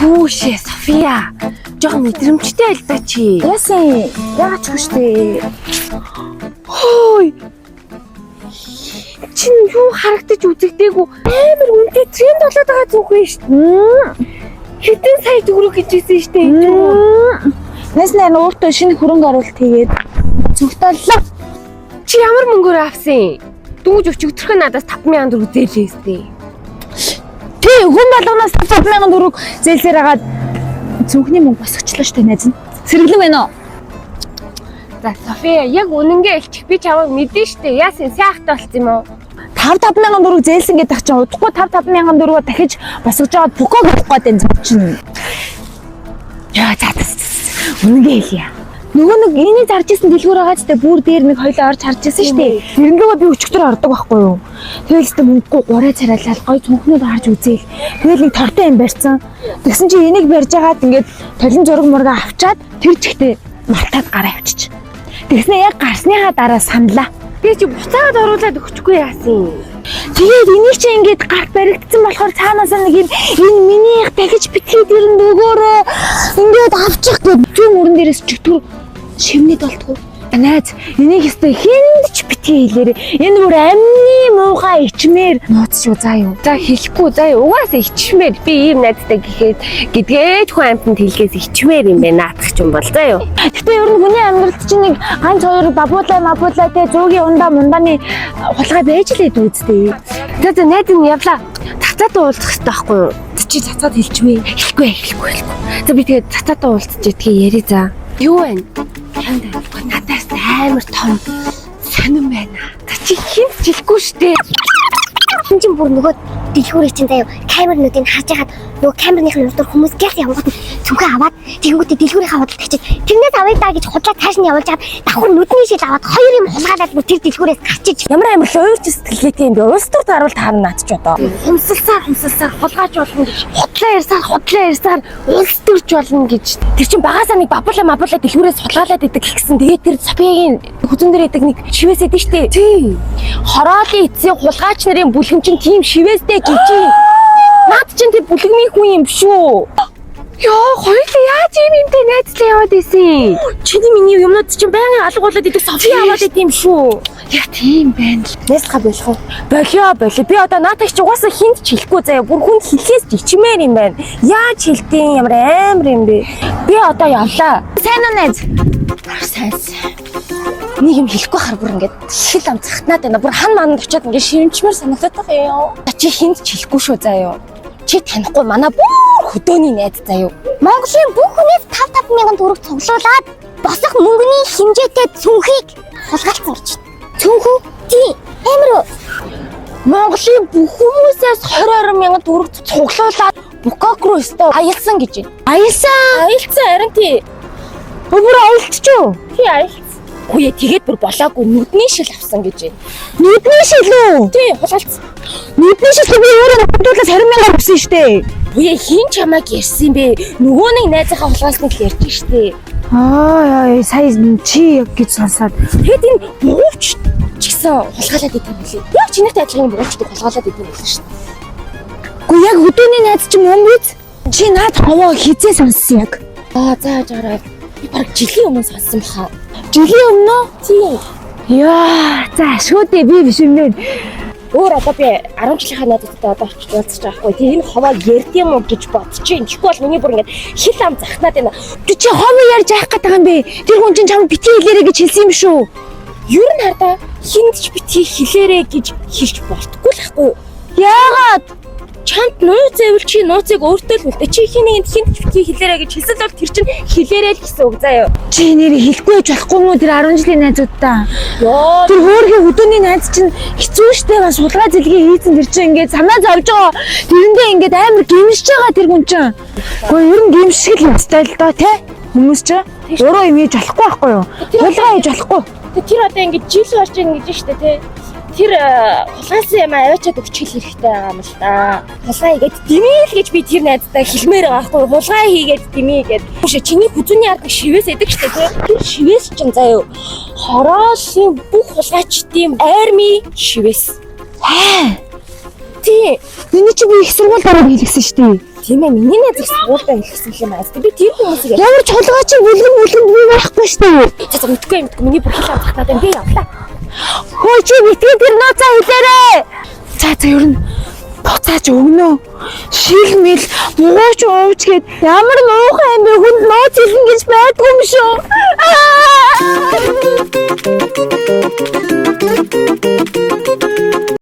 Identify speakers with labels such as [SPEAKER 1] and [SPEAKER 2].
[SPEAKER 1] Юушээ София. Жоо мэдрэмжтэй л да чи.
[SPEAKER 2] Яасан? Яагаад ч хүчтэй.
[SPEAKER 1] Хөөе. Чин юу харагдаж үзэгдээгүй амар үнэтэй тренд болоод байгаа зүггүй шүү дээ. Хэдэн сая төгрөг гэжсэн шүү дээ.
[SPEAKER 2] Нэснэ өөртөө шинэ хөрөнгө оруулалт хийгээд зөвхөллөө.
[SPEAKER 1] Чи ямар мөнгөөр авсан? Дөнгөж өчигдөрхөн надаас 5,000 төгрөг зээлээстэй.
[SPEAKER 2] Тий, хүн болгоноос 5,000 төгрөг зээлсээр хагаад зөвхний мөнгө босгочлоо шүү дээ найз нь. Сэргэлэн байна уу?
[SPEAKER 1] За София, яг үнэнгээ илчих би чамайг мэдэн шүү дээ. Яасан сайхтай болсон юм уу?
[SPEAKER 2] 5,000 төгрөг зээлсэн гэдэг чинь удахгүй 5,000 төгрөгөөр дахиж босгож аваад бүког авах гээд энэ чинь. Яа за үнэнгээ хэлье. Нөгөө нэг энийг зарж исэн дэлгүүр байгаа ч гэдэг бүр дээр нэг хоёлоо орж харж исэн шүү дээ. Тэрнгээгээ би өчигдөр ордог байхгүй юу? Тэгэл ч мөнгөгүй гурай царайлал гой цүнхнүүд харж үзээл. Тэгэл нэг тортой юм барьсан. Тэгсэн чи энийг барьж агаад ингээд толин зураг мурга авчаад тэр чигтээ мартаад гараа авчиж. Тэгснэ яг гарсныхаа дараа саналаа.
[SPEAKER 1] Би чи буцаад оруулаад өгчихгүй яасан.
[SPEAKER 2] Тэгээд энийг чи ингээд гарт баригдсан болохоор цаанаас нэг энэ минийх дахиж битгэхэд ирэн өгөөрэй. Ингээд авчих гэд зүүн өрөн дээрээс чигтүр шимнэд болтгоо. Найз энийг өстой хинд ч битгий хэлээрээ. Энэ бүр амны муухай ичмээр нууц шүү заа юу.
[SPEAKER 1] За хэлэхгүй заа юу. Угаасаа ичмээр би ийм найзтай гэдгээд хүн амтнд хэлгээс ичмээр юм байна наадах ч юм бол заа юу.
[SPEAKER 2] Гэтэ ер нь хүний амьдралд чинь нэг ганц хоёр бабуулаа те зөөгийн ундааны хулгай байж л идэв үстэй.
[SPEAKER 1] За найз нь явлаа. Цацаатаа уулзах хэрэгтэй байхгүй юу? Чи цацаад хэлчихвээ. Хэлэхгүй. За би тэгээд цацаатаа уулзчих гэдгийг яри за. Юу вэ? Ханд надаас амар том сонирн байна. Чи хинт жилгүй штэ.
[SPEAKER 3] Хин ч бүр нөгөө дэлгүүрээ чинь заяа камернуудыг харж хагаад нөгөө камерныхын урд хүмүүс гяс явгууд цүнхээ аваад тэгэнгүүтээ дэлгүүрийнхаа худалдагч тэрнээс авъя даа гэж худлаа цааш нь явуулж хаад давхар нүдний шил аваад хоёр юм хулгайлаад бүр тэр дэлгүүрээс гарчиж
[SPEAKER 1] ямар амар уйлж сэтгэлгээтэй юм бэ? Улс төр дарвал таарна наад ч одоо. Хумсалсаар хулгайч болно гэж худлаа ярьсаар улс төрж болно гэж. Тэр чинь багасаа нэг бабуулаа дэлгүүрээс хулгайлаад идэг гэсэн. Тэгээд тэр Софиагийн хүзэн дээр идэг нэг шивээс идэг штэ. Тий. Хороолын эцсийн хулгайч нарын бүлгэн чинь тийм шивээстэй гэж. Наад чинь тэр бүлгмийн хүн юм шүү. Яа, хоёулаа яаж юмтэй найзлаа яваад исэн? Чиний миний юмнууд чинь байнгын алга болоод идэг Софи аваад идэв юм шүү. Яг тийм байна л. Нэсха болох уу? Болио. Би одоо наатагч угаасаа хинт ч хэлэхгүй заяа. Бүр хүн хэлхээс ч ичмээр юм байна. Яаж хэлтийн ямар амар юм бэ? Би одоо явлаа.
[SPEAKER 2] Сайн уу найз?
[SPEAKER 1] Сайн. Нэг юм хэлэхгүй хар бүр ингээд хэл ам захтнаад байна. Бүр хан манд очиод ингээд ширэмчмээр санагдаад байгаа юм. Чи хинт ч хэлэхгүй шүү заяа. Чи танихгүй манай бүр хөдөөний найз заяа.
[SPEAKER 3] Монголын бүх хүнээс 5,000 төгрөг цуглуулад босох мөнгөний хэмжээтэй цүнхийг хулгайлцсан гэж.
[SPEAKER 2] Цүнхүү?
[SPEAKER 3] Тий. Амар уу?
[SPEAKER 1] Монголын бүх хүмүүсээс 20,000 төгрөг цуглуулад Букок руу өстө аялсан гэж байна. Аялсан харин тий.
[SPEAKER 2] Өөр аялцчихв.
[SPEAKER 1] Тий аялсан. Хөөе тэгээд бүр болоогүй нүдний шил авсан гэж байна.
[SPEAKER 2] Нүдний шил үү?
[SPEAKER 1] Тий хулгайлцсан.
[SPEAKER 2] Нүдний шил би өөрөө бодвол 20,000 авсан штэ.
[SPEAKER 1] Хөөе хин чамайг ярьсан бэ? Нөгөө нэг найзынхаа хулгайсныг л ярьж штэ.
[SPEAKER 2] Аа сая чи яг гэж сонсоод.
[SPEAKER 1] Тэгэд энэ буувч ч гэсэн хулгайлаад идэв юм лээ. Яг чинийхтэй адилхан буувчдаг хулгайлаад идэв юм байна штэ.
[SPEAKER 2] Гэхдээ яг өдөөний найз чинь мөнгө үз. Чи наад ховоо хизээ сонссон яг.
[SPEAKER 1] Зааж орой. Би баг жилийн өмнө сонссон баха.
[SPEAKER 2] Жилийн өмнө?
[SPEAKER 1] Тийм.
[SPEAKER 2] Яа, за шүүдээ би биш юм бэ.
[SPEAKER 1] Өөр одоо би 10 жилийнхаа найзтай одоо очиж уулзаж байгаа хгүй. Тийм ховоо ярд юм уу гэж бодчих. Тэгэхгүй бол миний бүр ингээд хил ам захнаад байна.
[SPEAKER 2] Чи ховоо ярьж яах гээд байгаа юм бэ? Тэр хүн чинь чамд битгий хэлээрэй гэж хэлсэн юм шүү.
[SPEAKER 1] Юу н хардаа хинд ч битгий хэлээрэй гэж хэлж болтгүй л ахгүй юу?
[SPEAKER 2] Яагаад?
[SPEAKER 1] Чамд нууц зэвэл чи нууцыг өөртөө л үлдээ. Чи хинэгэнд хинт битгий хэлээрэй гэж хэлсэн бол тэр чинь хэлээрэй л гэсэн үг заа юу.
[SPEAKER 2] Чи нэр хэлэхгүй байж болохгүй мó тэр 10 жилийн найзуудаа.
[SPEAKER 1] Йоо.
[SPEAKER 2] Тэр хөөрхөн хөдөөний найз чинь хэцүү шттэ бас сулгаа зэлгээ хийцэн тэр чинь ингээд санаа зовж байгаа. Тэрэндээ ингээд амар гимшиж байгаа тэр хүн чинь. Гэхдээ ер нь гимшиг л ястай л доо тий. Хүмүүс чинь өөрөө юм хийж болохгүй байхгүй юу? Хулгай хийж болохгүй.
[SPEAKER 1] Тэр одоо ингээд жил болж ингэж штэ тий. Тэр хулгайсан юм аваачаад өгчих хэрэгтэй байгаа юм л та. Хулгай хийгээд димээл гэж би тэр найздаа хэлмээр байгаа байхгүй. Хулгай хийгээд димээ гээд. Чиний хүзүүний ард шивээс эдэг штэ тий. Тэр шивээс чинь заа юу. Хороолын бүх хулгайчдын арми шивээс. тий.
[SPEAKER 2] Миний чи би их сургууль дараа хэлсэн шүү дээ.
[SPEAKER 1] Тийм ээ, миний найз их сургуультай хэлсэн юм аа. Би тийм хүмүүсийг
[SPEAKER 2] Ямар ч хулгай чи бүлгэн би байхгүй шүү дээ.
[SPEAKER 1] за мэдгүй миний бүр хэл авах надад би явлаа.
[SPEAKER 2] Хөөе чи битгий тэр нууцаа хэлээрээ. За ер нь буцааж өгнө. Шил мэл мууч ууч гээд ямар муухай юм бэ хүнд нууц хэлнэ гэж байдгүй юм шүү.